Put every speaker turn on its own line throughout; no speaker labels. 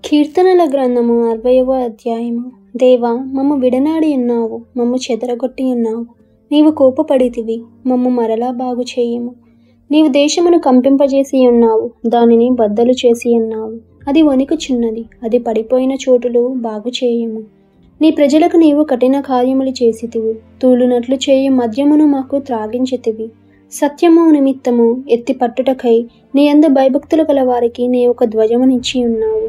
కీర్తనల గ్రంథము 60వ అధ్యాయము. దేవా, మమ్ము విడనాడి ఉన్నావు, మమ్ము చెదరగొట్టి ఉన్నావు. నీవు కోపపడితివి, మమ్ము మరలా బాగు చేయుము. నీవు దేశమును కంపింపజేసి ఉన్నావు, దానిని బద్దలు చేసి ఉన్నావు. అది వణుకుచున్నది, అది పడిపోయిన చోటులు బాగు చేయుము. నీ ప్రజలకు నీవు కఠిన కార్యములు చేసితివి, తూలునట్లు చేయు మద్యమును మాకు త్రాగించితివి. సత్యము నిమిత్తము ఎత్తి పట్టుటకై నీ యందు భయభక్తులు గల వారికి నీ ఒక ధ్వజమునిచ్చి ఉన్నావు.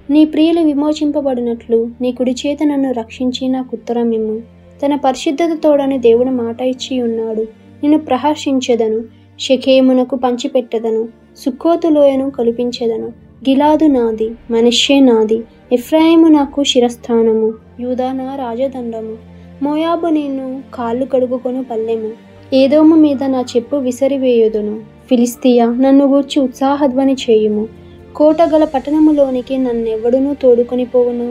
నీ ప్రియులు విమోచింపబడినట్లు నీ కుడి చేత నన్ను రక్షించి నాకు ఉత్తరమిమ్ము. తన పరిశుద్ధత తోడని దేవుడు మాట ఇచ్చి ఉన్నాడు. నిన్ను ప్రహర్షించెదను, షెకేమునకు పంచిపెట్టెదను, సుక్కోతు లోయను కల్పించెదను. గిలాదు నాది, మనష్షే నాది, ఎఫ్రాయిము నాకు శిరస్థానము, యూదా నా రాజదండము. మోయాబు నేను కాళ్ళు కడుగుకొను పల్లెము, ఏదోము మీద నా చెప్పు విసరివేయుదును. ఫిలిస్తియా, నన్ను గూర్చి ఉత్సాహధ్వని చేయుము. కోటగల పట్టణములోనికి నన్నెవడును తోడుకొని పోవును,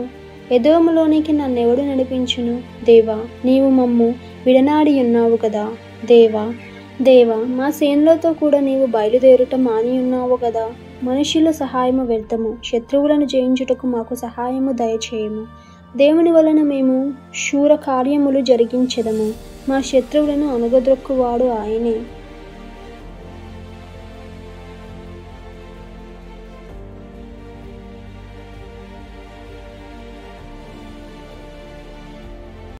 ఎదోములోనికి నన్నెవడు నడిపించును. దేవా, నీవు మమ్ము విడనాడి ఉన్నావు కదా. దేవా, మా సేనలతో కూడా నీవు బయలుదేరుట మాని ఉన్నావు కదా. మనుషుల సహాయము వ్యర్థము, శత్రువులను జయించుటకు మాకు సహాయము దయచేయము. దేవుని వలన మేము శూర కార్యములు జరిగించెదము, మా శత్రువులను అణగద్రొక్కువాడు ఆయనే.